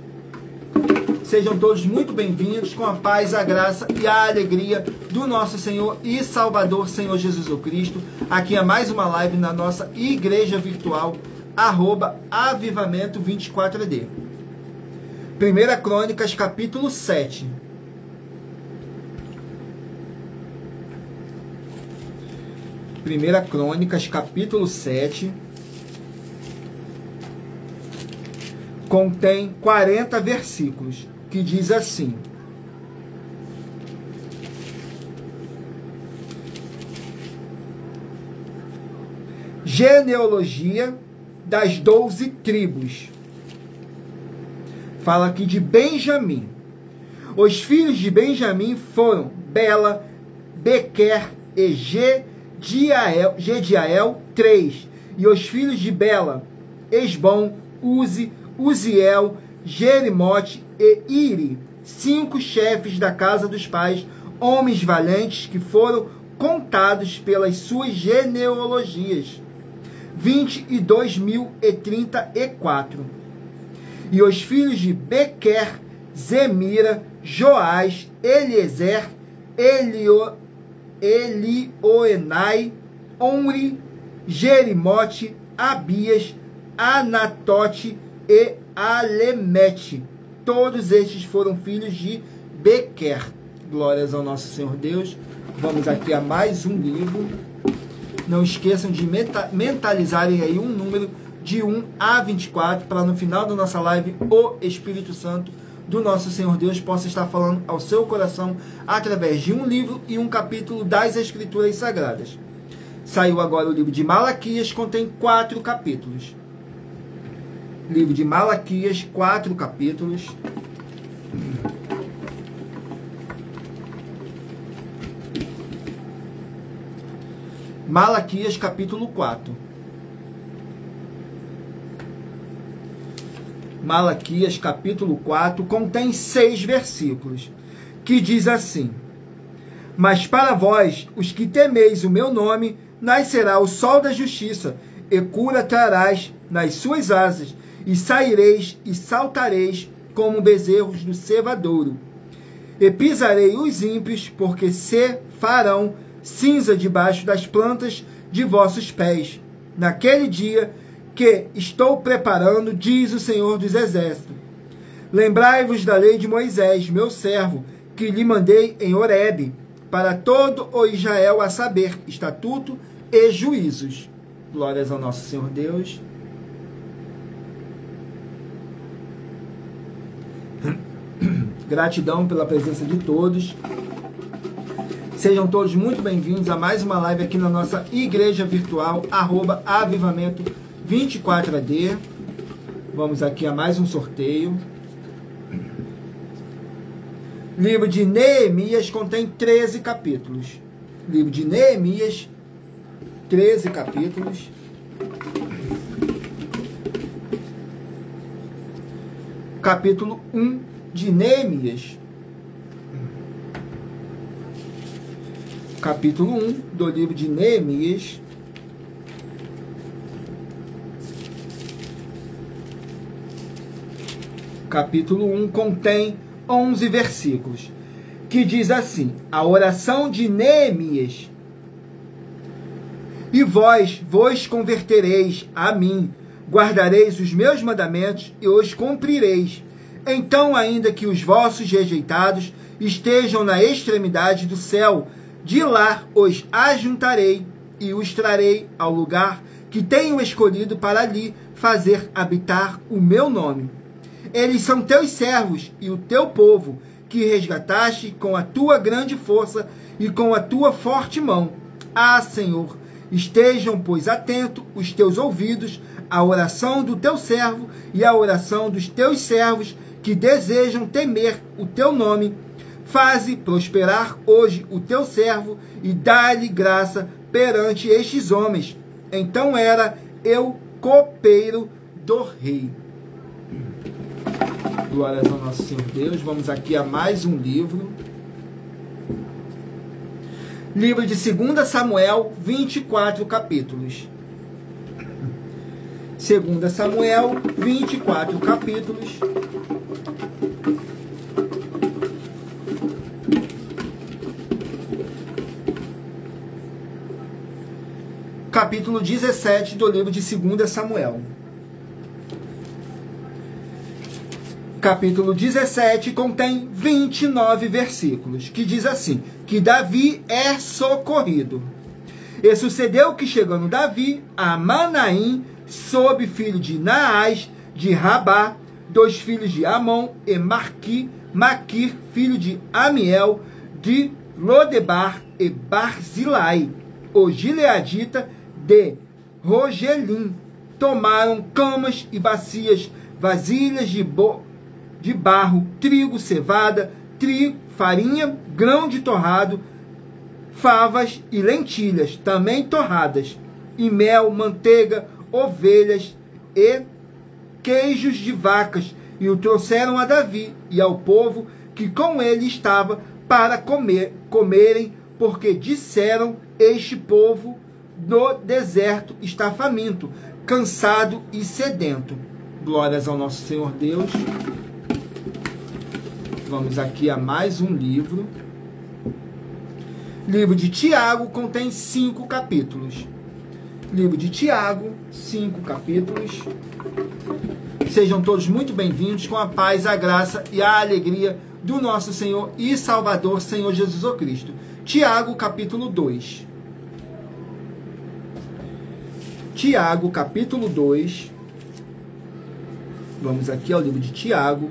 Sejam todos muito bem-vindos, com a paz, a graça e a alegria do nosso Senhor e Salvador, Senhor Jesus o Cristo. Aqui é mais uma live na nossa igreja virtual, @avivamento24d. 1 Crônicas, capítulo 7. Primeira Crônicas, capítulo 7, contém 40 versículos, que diz assim: genealogia das 12 tribos. Fala aqui de Benjamim. Os filhos de Benjamim foram Bela, Bequer e Gediael, 3. E os filhos de Bela, Esbom, Uzi, Uziel, Jerimote e Iri, 5 chefes da casa dos pais, homens valentes que foram contados pelas suas genealogias, 22.034. E os filhos de Bequer, Zemira, Joás, Eliezer, Elioenai, Omri, Jerimote, Abias, Anatote e Alemete. Todos estes foram filhos de Bequer. Glórias ao nosso Senhor Deus. Vamos aqui a mais um livro. Não esqueçam de mentalizarem aí um número de 1 a 24, para no final da nossa live o Espírito Santo do nosso Senhor Deus possa estar falando ao seu coração através de um livro e um capítulo das Escrituras Sagradas. Saiu agora o livro de Malaquias, contém 4 capítulos. Livro de Malaquias, 4 capítulos. Malaquias, capítulo 4. Malaquias, capítulo 4, contém 6 versículos, que diz assim: Mas para vós, os que temeis o meu nome, nascerá o sol da justiça, e cura trarás nas suas asas, e saireis e saltareis como bezerros do cevadouro. E pisarei os ímpios, porque se farão cinza debaixo das plantas de vossos pés. Naquele dia que estou preparando, diz o Senhor dos Exércitos. Lembrai-vos da lei de Moisés, meu servo, que lhe mandei em Horebe, para todo o Israel, a saber, estatuto e juízos. Glórias ao nosso Senhor Deus. Gratidão pela presença de todos. Sejam todos muito bem-vindos a mais uma live aqui na nossa igreja virtual, @avivamento24AD. Vamos aqui a mais um sorteio. Livro de Neemias contém 13 capítulos. Livro de Neemias, 13 capítulos. Capítulo 1 de Neemias. Capítulo 1 do livro de Neemias. Capítulo 1 contém 11 versículos, que diz assim: a oração de Neemias. E vós vos convertereis a mim, guardareis os meus mandamentos e os cumprireis. Então, ainda que os vossos rejeitados estejam na extremidade do céu, de lá os ajuntarei e os trarei ao lugar que tenho escolhido para ali fazer habitar o meu nome. Eles são teus servos e o teu povo, que resgataste com a tua grande força e com a tua forte mão. Ah, Senhor, estejam, pois, atentos os teus ouvidos à oração do teu servo e à oração dos teus servos que desejam temer o teu nome. Faze prosperar hoje o teu servo e dá-lhe graça perante estes homens. Então era eu copeiro do rei. Glórias ao nosso Senhor Deus. Vamos aqui a mais um livro. Livro de 2 Samuel, 24 capítulos. 2 Samuel, 24 capítulos. Capítulo 17 do livro de 2 Samuel. Capítulo 17 contém 29 versículos, que diz assim, que Davi é socorrido. E sucedeu que, chegando Davi a Manaim, sob filho de Naás, de Rabá, 2 filhos de Amon, e Maquir, filho de Amiel, de Lodebar, e Barzilai, o gileadita de Rogelim, tomaram camas e bacias, vasilhas de barro, trigo, cevada, farinha, grão de torrado, favas e lentilhas, também torradas, e mel, manteiga, ovelhas e queijos de vacas, e o trouxeram a Davi e ao povo que com ele estava para comerem, porque disseram: este povo no deserto está faminto, cansado e sedento. Glórias ao nosso Senhor Deus. Vamos aqui a mais um livro. Livro de Tiago contém 5 capítulos. Livro de Tiago, 5 capítulos. Sejam todos muito bem-vindos, com a paz, a graça e a alegria do nosso Senhor e Salvador, Senhor Jesus Cristo. Tiago, capítulo 2. Tiago, capítulo 2. Vamos aqui ao livro de Tiago.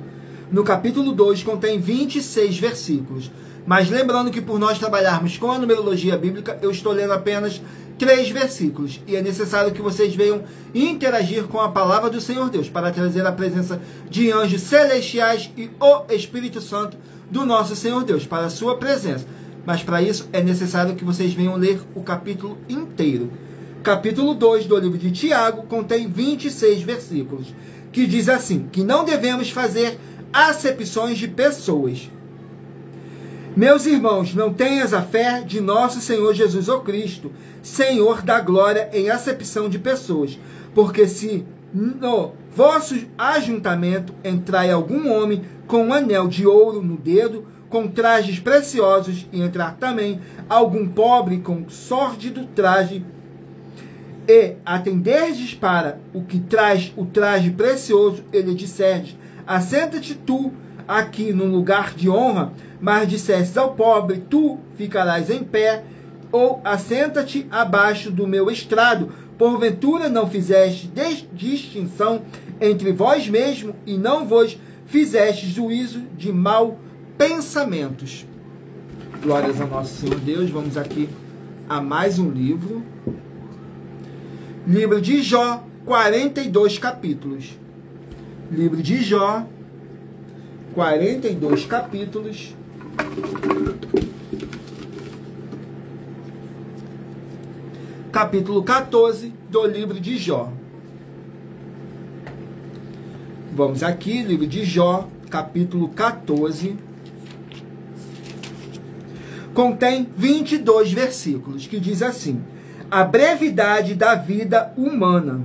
No capítulo 2 contém 26 versículos. Mas lembrando que por nós trabalharmos com a numerologia bíblica, eu estou lendo apenas 3 versículos. E é necessário que vocês venham interagir com a palavra do Senhor Deus, para trazer a presença de anjos celestiais e o Espírito Santo do nosso Senhor Deus, para a sua presença. Mas para isso é necessário que vocês venham ler o capítulo inteiro. Capítulo 2 do livro de Tiago contém 26 versículos, que diz assim, que não devemos fazer acepções de pessoas. Meus irmãos, não tenhas a fé de nosso Senhor Jesus o Cristo, Senhor da glória, em acepção de pessoas, porque se no vosso ajuntamento entrai algum homem com um anel de ouro no dedo, com trajes preciosos, e entrar também algum pobre com sórdido traje, e atenderdes para o que traz o traje precioso, ele disserdes: assenta-te tu aqui no lugar de honra, mas dissestes ao pobre: tu ficarás em pé, ou assenta-te abaixo do meu estrado. Porventura não fizeste distinção entre vós mesmos, e não vos fizeste juízo de mau pensamentos. Glórias ao nosso Senhor Deus. Vamos aqui a mais um livro. Livro de Jó, 42 capítulos. Livro de Jó, 42 capítulos. Capítulo 14 do livro de Jó. Vamos aqui, livro de Jó, capítulo 14. Contém 22 versículos, que diz assim: a brevidade da vida humana.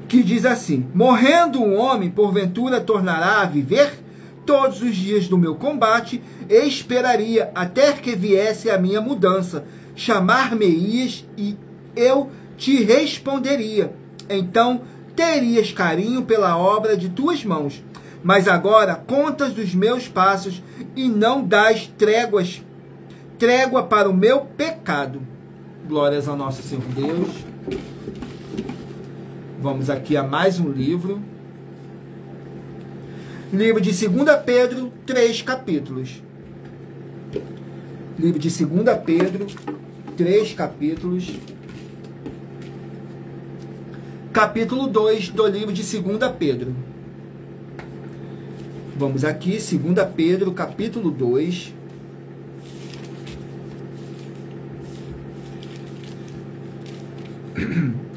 Que diz assim: morrendo um homem, porventura tornará a viver? Todos os dias do meu combate, esperaria até que viesse a minha mudança. Chamar-me-ias e eu te responderia. Então terias carinho pela obra de tuas mãos. Mas agora contas dos meus passos e não dás trégua para o meu pecado. Glórias ao nosso Senhor Deus. Vamos aqui a mais um livro. Livro de 2 Pedro, 3 capítulos. Livro de 2 Pedro, 3 capítulos. Capítulo 2 do livro de 2 Pedro. Vamos aqui, 2 Pedro, capítulo 2.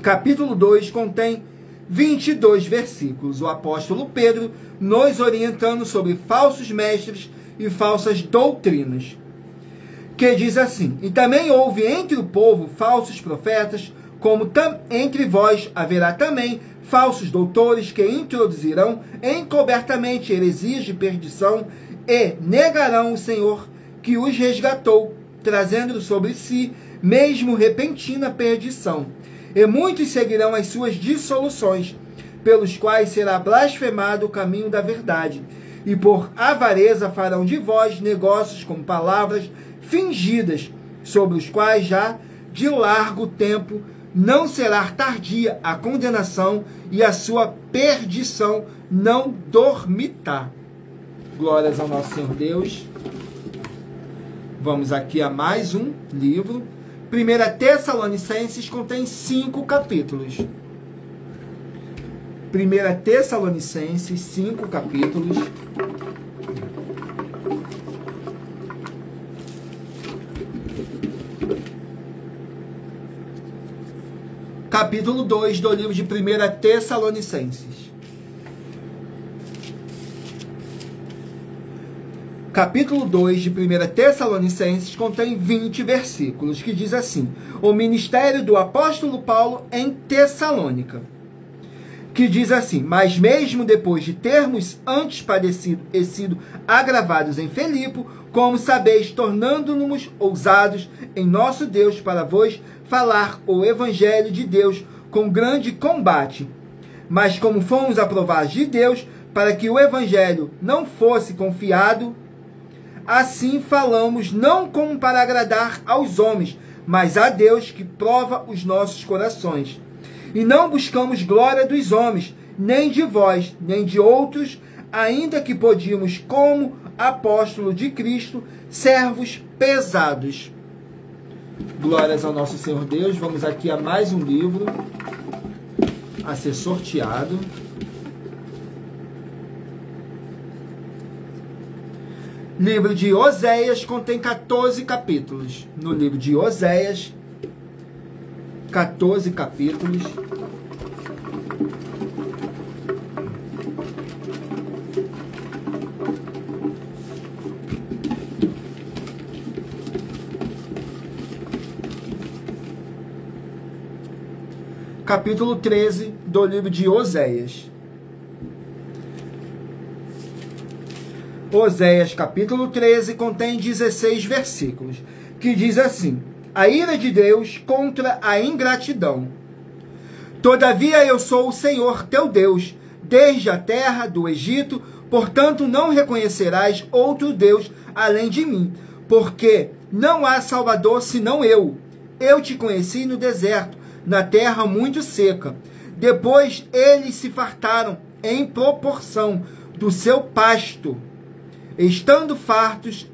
Capítulo 2 contém 22 versículos. O apóstolo Pedro nos orientando sobre falsos mestres e falsas doutrinas. Que diz assim: e também houve entre o povo falsos profetas, como entre vós haverá também falsos doutores que introduzirão encobertamente heresias de perdição e negarão o Senhor que os resgatou, trazendo sobre si mesmo repentina perdição. E muitos seguirão as suas dissoluções, pelos quais será blasfemado o caminho da verdade. E por avareza farão de vós negócios com palavras fingidas, sobre os quais já de largo tempo não será tardia a condenação, e a sua perdição não dormitará. Glórias ao nosso Senhor Deus. Vamos aqui a mais um livro. 1 Tessalonicenses contém 5 capítulos. 1 Tessalonicenses, 5 capítulos. Capítulo 2 do livro de 1 Tessalonicenses. Capítulo 2 de 1 Tessalonicenses contém 20 versículos, que diz assim: o ministério do apóstolo Paulo em Tessalônica. Que diz assim: mas mesmo depois de termos antes padecido e sido agravados em Filipe, como sabeis, tornando-nos ousados em nosso Deus para vos falar o evangelho de Deus com grande combate. Mas como fomos aprovados de Deus, para que o evangelho não fosse confiado, assim falamos, não como para agradar aos homens, mas a Deus que prova os nossos corações. E não buscamos glória dos homens, nem de vós, nem de outros, ainda que podíamos, como apóstolo de Cristo, servos pesados. Glórias ao nosso Senhor Deus. Vamos aqui a mais um livro a ser sorteado. Livro de Oséias contém 14 capítulos. No livro de Oséias, 14 capítulos. capítulo 13 do livro de Oséias. Oséias, capítulo 13, contém 16 versículos, que diz assim: a ira de Deus contra a ingratidão. Todavia eu sou o Senhor teu Deus, desde a terra do Egito, portanto não reconhecerás outro Deus além de mim, porque não há Salvador senão eu. Eu te conheci no deserto, na terra muito seca. Depois eles se fartaram em proporção do seu pasto. Estando fartos,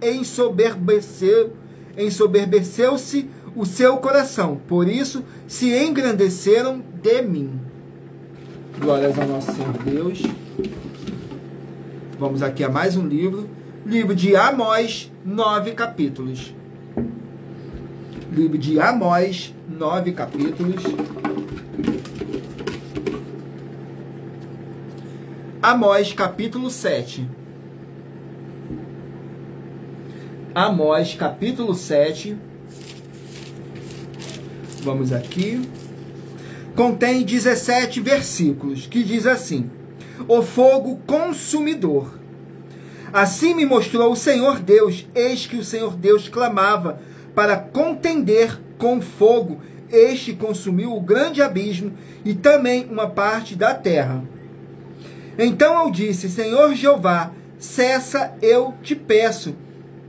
ensoberbeceu-se o seu coração. Por isso se engrandeceram de mim. Glórias ao nosso Senhor Deus. Vamos aqui a mais um livro. Livro de Amós, 9 capítulos. Livro de Amós, 9 capítulos. Amós, capítulo 7. Amós, capítulo 7. Vamos aqui. Contém 17 versículos, que diz assim: o fogo consumidor. Assim me mostrou o Senhor Deus, eis que o Senhor Deus clamava para contender com fogo. Este consumiu o grande abismo e também uma parte da terra. Então eu disse: Senhor Jeová, cessa, eu te peço.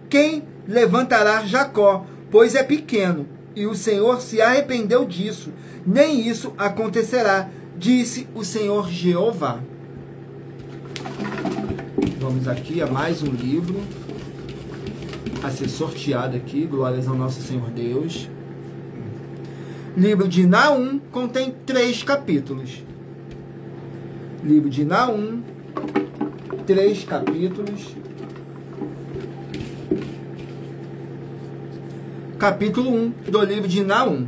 Quem levantará Jacó, pois é pequeno? E o Senhor se arrependeu disso. Nem isso acontecerá, disse o Senhor Jeová. Vamos aqui a mais um livro a ser sorteado aqui. Glórias ao nosso Senhor Deus. Livro de Naum contém 3 capítulos. Livro de Naum, 3 capítulos. Capítulo 1 do livro de Naum.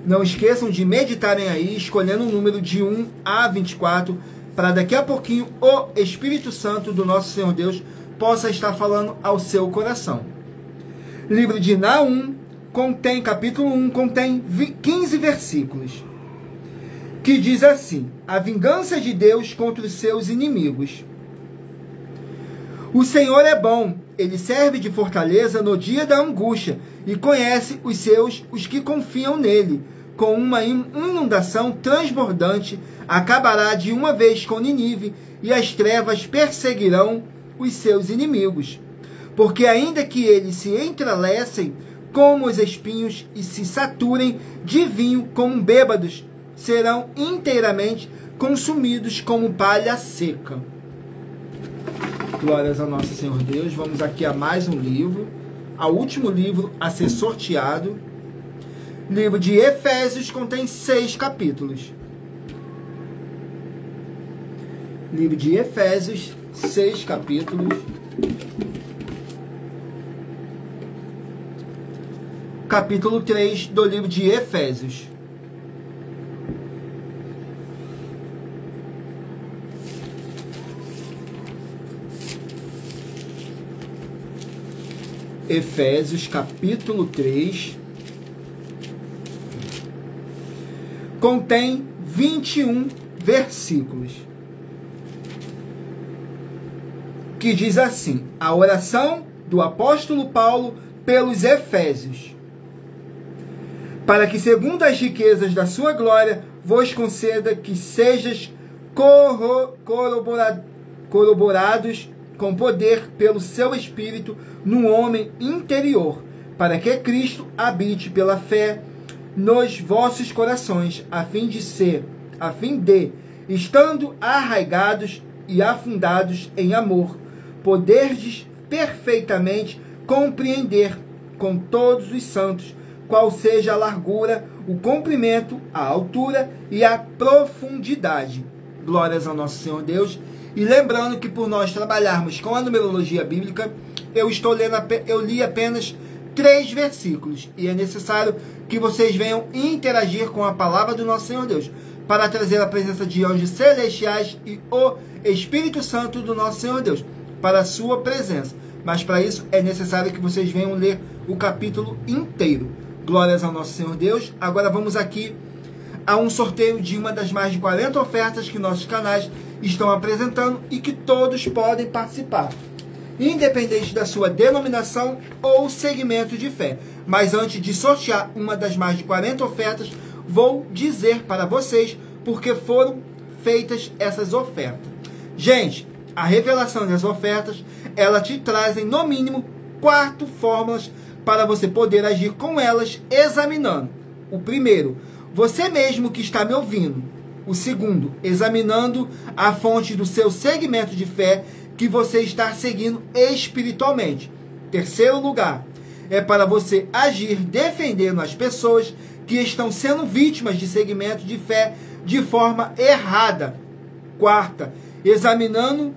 Não esqueçam de meditarem aí, escolhendo o número de 1 a 24, para daqui a pouquinho o Espírito Santo do nosso Senhor Deus possa estar falando ao seu coração. Livro de Naum contém, capítulo 1, contém 15 versículos, que diz assim: a vingança de Deus contra os seus inimigos. O Senhor é bom, ele serve de fortaleza no dia da angústia e conhece os que confiam nele. Com uma inundação transbordante, acabará de uma vez com Nínive, e as trevas perseguirão os seus inimigos. Porque ainda que eles se entrelacem como os espinhos e se saturem de vinho como bêbados, serão inteiramente consumidos como palha seca. Glórias ao nosso Senhor Deus. Vamos aqui a mais um livro, ao último livro a ser sorteado. Livro de Efésios contém 6 capítulos. Livro de Efésios, 6 capítulos. Capítulo 3 do livro de Efésios. Efésios, capítulo 3, contém 21 versículos, que diz assim: a oração do apóstolo Paulo pelos Efésios, para que, segundo as riquezas da sua glória, vos conceda que sejais corroborados com poder pelo seu Espírito no homem interior, para que Cristo habite pela fé nos vossos corações, a fim de, estando arraigados e afundados em amor, poderdes perfeitamente compreender com todos os santos qual seja a largura, o comprimento, a altura e a profundidade. Glórias ao nosso Senhor Deus. E lembrando que por nós trabalharmos com a numerologia bíblica, eu li apenas 3 versículos. E é necessário que vocês venham interagir com a palavra do nosso Senhor Deus, para trazer a presença de anjos celestiais e o Espírito Santo do nosso Senhor Deus, para a sua presença. Mas para isso é necessário que vocês venham ler o capítulo inteiro. Glórias ao nosso Senhor Deus. Agora vamos aqui a um sorteio de uma das mais de 40 ofertas que nossos canais estão apresentando e que todos podem participar, independente da sua denominação ou segmento de fé. Mas antes de sortear uma das mais de 40 ofertas, vou dizer para vocês porque foram feitas essas ofertas. Gente, a revelação das ofertas, ela te trazem no mínimo 4 fórmulas para você poder agir com elas, examinando. O primeiro, você mesmo que está me ouvindo. O segundo, examinando a fonte do seu segmento de fé que você está seguindo espiritualmente. Terceiro lugar, é para você agir defendendo as pessoas que estão sendo vítimas de segmento de fé de forma errada. Quarta, examinando,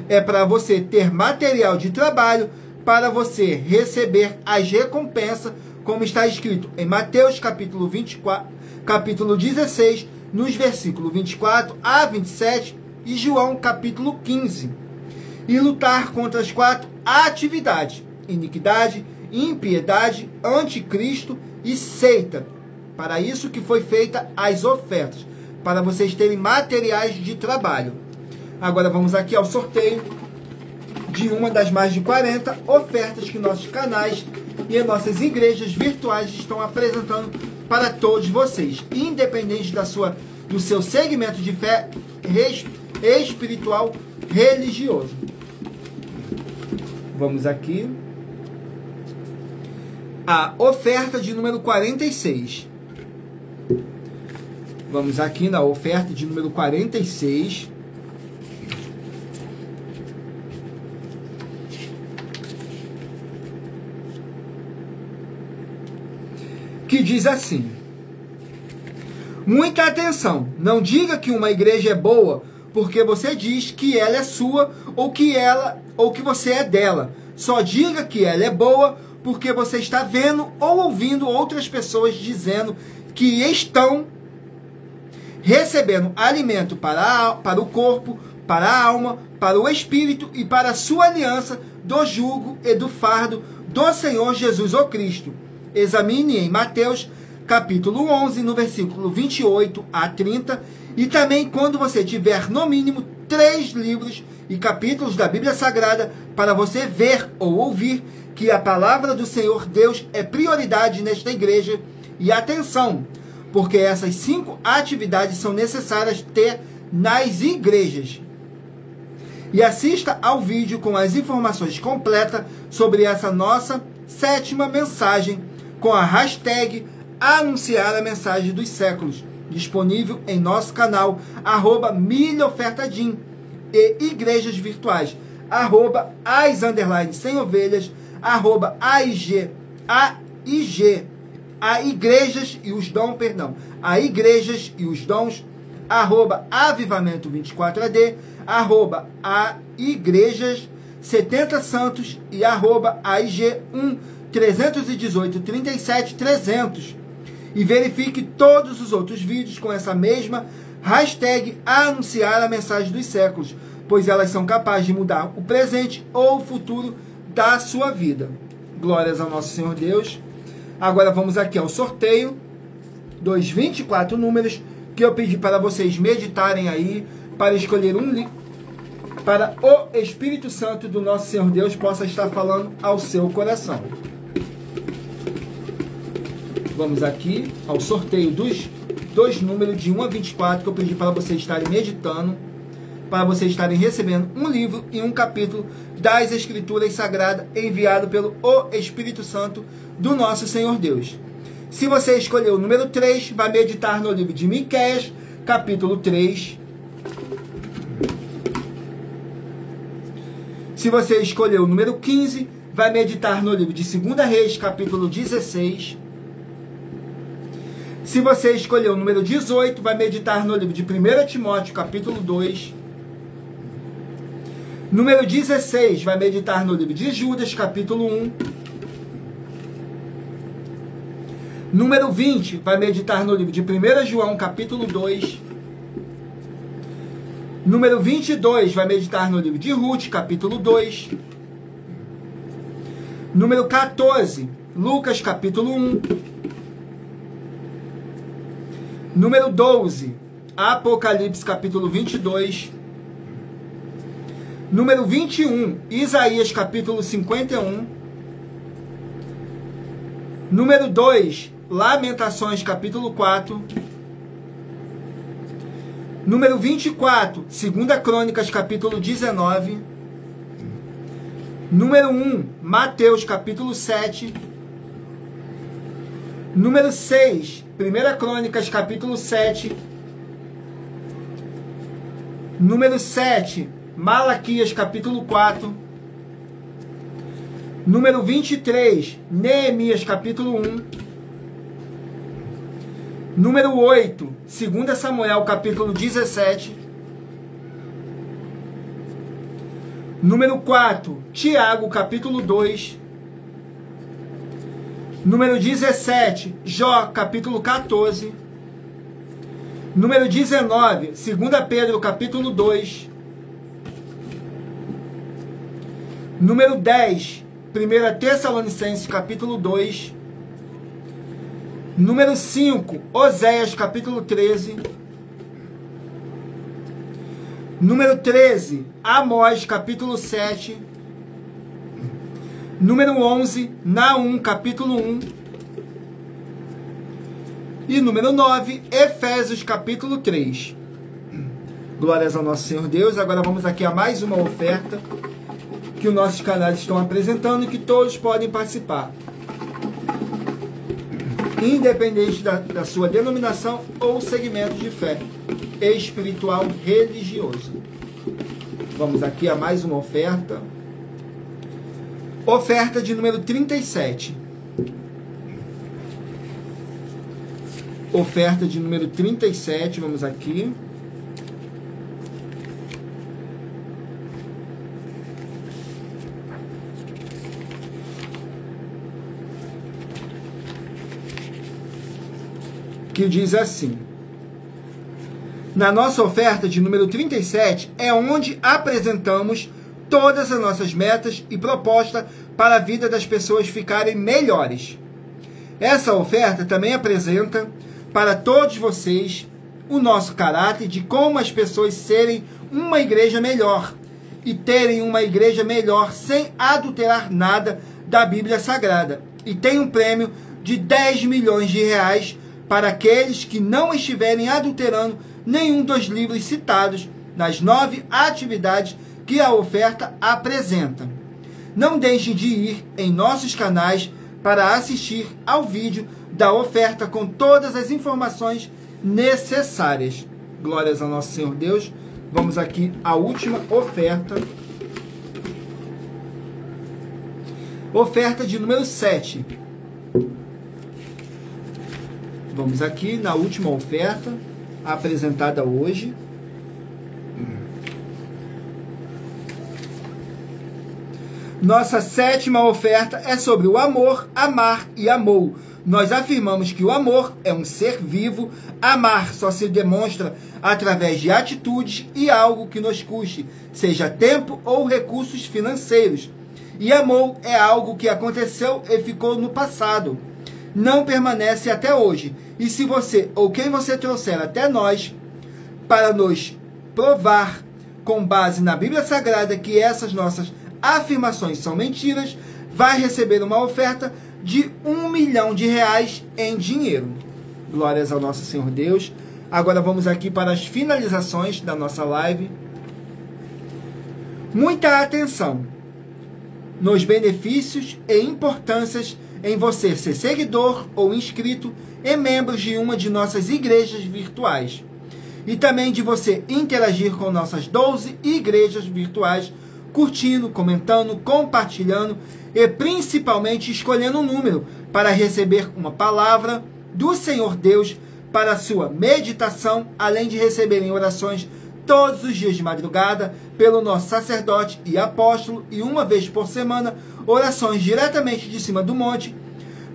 é para você ter material de trabalho para você receber as recompensas, como está escrito em Mateus capítulo 24, capítulo 16, nos versículos 24 a 27 e João capítulo 15. E lutar contra as 4 atividades: iniquidade, impiedade, anticristo e seita. Para isso que foi feita as ofertas, para vocês terem materiais de trabalho. Agora vamos aqui ao sorteio de uma das mais de 40 ofertas que nossos canais e nossas igrejas virtuais estão apresentando para todos vocês, independente do seu segmento de fé espiritual religioso. Vamos aqui. A oferta de número 46. Vamos aqui na oferta de número 46. Que diz assim: muita atenção, não diga que uma igreja é boa porque você diz que ela é sua ou que você é dela. Só diga que ela é boa porque você está vendo ou ouvindo outras pessoas dizendo que estão recebendo alimento para o corpo, para a alma, para o espírito e para a sua aliança do jugo e do fardo do Senhor Jesus o Cristo. Examine em Mateus capítulo 11, no versículo 28 a 30, e também quando você tiver no mínimo 3 livros e capítulos da Bíblia Sagrada para você ver ou ouvir que a palavra do Senhor Deus é prioridade nesta igreja. E atenção, porque essas 5 atividades são necessárias ter nas igrejas. E assista ao vídeo com as informações completas sobre essa nossa 7ª mensagem, com a hashtag Anunciar a Mensagem dos Séculos, disponível em nosso canal, @milhaofertadim, e igrejas virtuais, @as_sem-ovelhas, @aig, a igrejas e os dons, a igrejas e os dons, @avivamento24ad, a igrejas 70 santos e @aig1 318 37 300. E verifique todos os outros vídeos com essa mesma hashtag Anunciar a Mensagem dos Séculos, pois elas são capazes de mudar o presente ou o futuro da sua vida. Glórias ao nosso Senhor Deus. Agora vamos aqui ao sorteio dos 24 números que eu pedi para vocês meditarem aí, para escolher um livro, para o Espírito Santo do nosso Senhor Deus possa estar falando ao seu coração. Vamos aqui ao sorteio dos 2 números de 1 a 24 que eu pedi para vocês estarem meditando, para vocês estarem recebendo um livro e um capítulo das Escrituras Sagradas enviado pelo o Espírito Santo do nosso Senhor Deus. Se você escolher o número 3, vai meditar no livro de Miqueias, capítulo 3. Se você escolher o número 15, vai meditar no livro de 2 Reis, capítulo 16. Se você escolher o número 18, vai meditar no livro de 1 Timóteo, capítulo 2. Número 16, vai meditar no livro de Judas, capítulo 1. Número 20, vai meditar no livro de 1 João, capítulo 2. Número 22, vai meditar no livro de Ruth, capítulo 2. Número 14, Lucas, capítulo 1. Número 12, Apocalipse capítulo 22. Número 21, Isaías capítulo 51. Número 2, Lamentações capítulo 4. Número 24, 2 Crônicas capítulo 19. Número 1, Mateus capítulo 7. Número 6, 1 Crônicas capítulo 7. Número 7, Malaquias capítulo 4. Número 23, Neemias capítulo 1. Número 8, 2 Samuel capítulo 17. Número 4, Tiago capítulo 2. Número 17, Jó capítulo 14. Número 19, 2 Pedro capítulo 2. Número 10, 1 Tessalonicenses capítulo 2. Número 5, Oséias capítulo 13. Número 13, Amós capítulo 7. Número 11, Naum capítulo 1. E número 9, Efésios capítulo 3. Glórias ao nosso Senhor Deus. Agora vamos aqui a mais uma oferta que os nossos canais estão apresentando e que todos podem participar, independente da sua denominação ou segmento de fé espiritual religioso. Vamos aqui a mais uma oferta. Oferta de número 37. Oferta de número 37, vamos aqui. Que diz assim: na nossa oferta de número 37 é onde apresentamos todas as nossas metas e propostas para a vida das pessoas ficarem melhores. Essa oferta também apresenta para todos vocês o nosso caráter de como as pessoas serem uma igreja melhor e terem uma igreja melhor sem adulterar nada da Bíblia Sagrada. E tem um prêmio de 10 milhões de reais para aqueles que não estiverem adulterando nenhum dos livros citados nas 9 atividades que a oferta apresenta. Não deixem de ir em nossos canais para assistir ao vídeo da oferta com todas as informações necessárias. Glórias ao nosso Senhor Deus. Vamos aqui à última oferta. Oferta de número 7. Vamos aqui na última oferta apresentada hoje. Nossa sétima oferta é sobre o amor, amar e amou. Nós afirmamos que o amor é um ser vivo, amar só se demonstra através de atitudes e algo que nos custe, seja tempo ou recursos financeiros. E amor é algo que aconteceu e ficou no passado, não permanece até hoje. E se você ou quem você trouxer até nós para nos provar com base na Bíblia Sagrada que essas nossas afirmações são mentiras, vai receber uma oferta de 1 milhão de reais em dinheiro. Glórias ao nosso Senhor Deus. Agora vamos aqui para as finalizações da nossa live. Muita atenção nos benefícios e importâncias em você ser seguidor ou inscrito e membros de uma de nossas igrejas virtuais. E também de você interagir com nossas 12 igrejas virtuais, curtindo, comentando, compartilhando e principalmente escolhendo um número para receber uma palavra do Senhor Deus para a sua meditação, além de receberem orações todos os dias de madrugada pelo nosso sacerdote e apóstolo e uma vez por semana orações diretamente de cima do monte.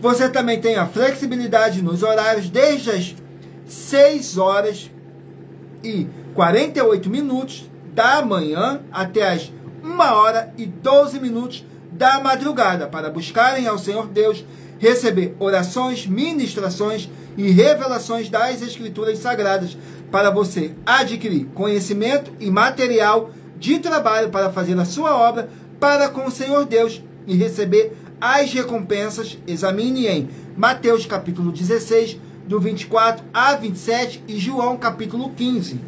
Você também tem a flexibilidade nos horários desde as 6h48 da manhã até as 1h12 da madrugada para buscarem ao Senhor Deus, receber orações, ministrações e revelações das Escrituras Sagradas para você adquirir conhecimento e material de trabalho para fazer a sua obra para com o Senhor Deus e receber as recompensas. Examine em Mateus capítulo 16, do 24 a 27 e João capítulo 15.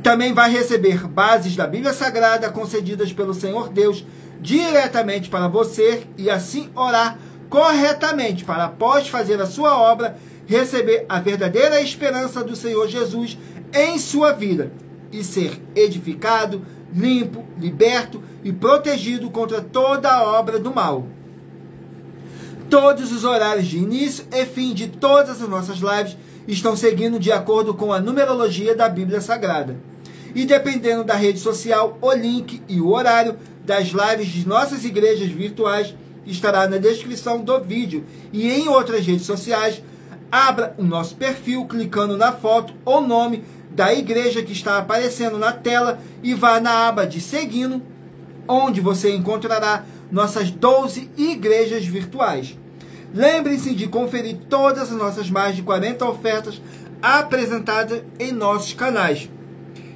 Também vai receber bases da Bíblia Sagrada concedidas pelo Senhor Deus diretamente para você e assim orar corretamente para, após fazer a sua obra, receber a verdadeira esperança do Senhor Jesus em sua vida e ser edificado, limpo, liberto e protegido contra toda a obra do mal. Todos os horários de início e fim de todas as nossas lives estão seguindo de acordo com a numerologia da Bíblia Sagrada. E dependendo da rede social, o link e o horário das lives de nossas igrejas virtuais estará na descrição do vídeo. E em outras redes sociais, abra o nosso perfil clicando na foto ou nome da igreja que está aparecendo na tela e vá na aba de Seguindo, onde você encontrará nossas 12 igrejas virtuais. Lembre-se de conferir todas as nossas mais de 40 ofertas apresentadas em nossos canais,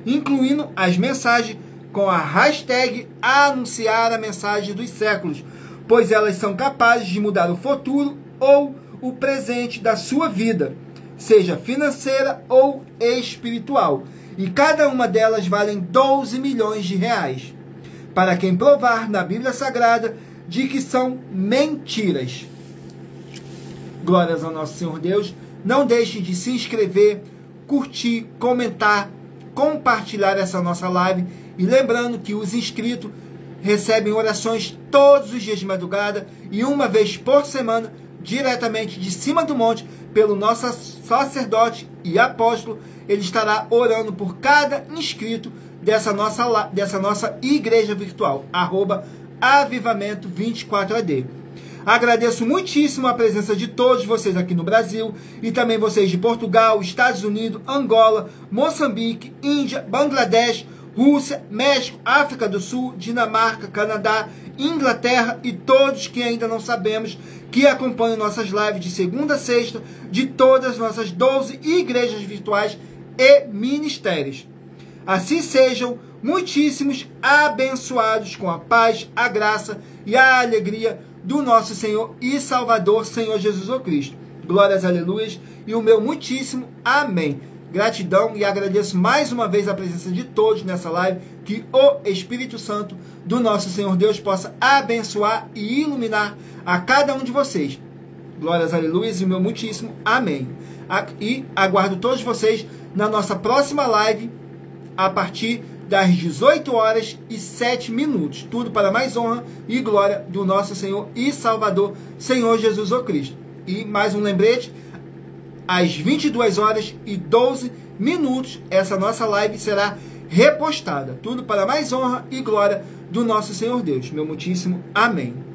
incluindo as mensagens com a hashtag Anunciar a Mensagem dos Séculos, pois elas são capazes de mudar o futuro ou o presente da sua vida, seja financeira ou espiritual, e cada uma delas valem 12 milhões de reais, para quem provar na Bíblia Sagrada de que são mentiras. Glórias ao nosso Senhor Deus. Não deixe de se inscrever, curtir, comentar, compartilhar essa nossa live. E lembrando que os inscritos recebem orações todos os dias de madrugada e uma vez por semana, diretamente de cima do monte, pelo nosso sacerdote e apóstolo. Ele estará orando por cada inscrito dessa nossa igreja virtual, @avivamento24AD. Agradeço muitíssimo a presença de todos vocês aqui no Brasil e também vocês de Portugal, Estados Unidos, Angola, Moçambique, Índia, Bangladesh, Rússia, México, África do Sul, Dinamarca, Canadá, Inglaterra e todos que ainda não sabemos que acompanham nossas lives de segunda a sexta de todas as nossas 12 igrejas virtuais e ministérios. Assim sejam muitíssimos abençoados com a paz, a graça e a alegria do nosso Senhor e Salvador, Senhor Jesus Cristo. Glórias, aleluias, e o meu muitíssimo amém. Gratidão e agradeço mais uma vez a presença de todos nessa live, que o Espírito Santo do nosso Senhor Deus possa abençoar e iluminar a cada um de vocês. Glórias, aleluias, e o meu muitíssimo amém. E aguardo todos vocês na nossa próxima live, a partir das 18h07, tudo para mais honra e glória do nosso Senhor e Salvador, Senhor Jesus Cristo. E mais um lembrete, às 22h12, essa nossa live será repostada, tudo para mais honra e glória do nosso Senhor Deus. Meu muitíssimo amém.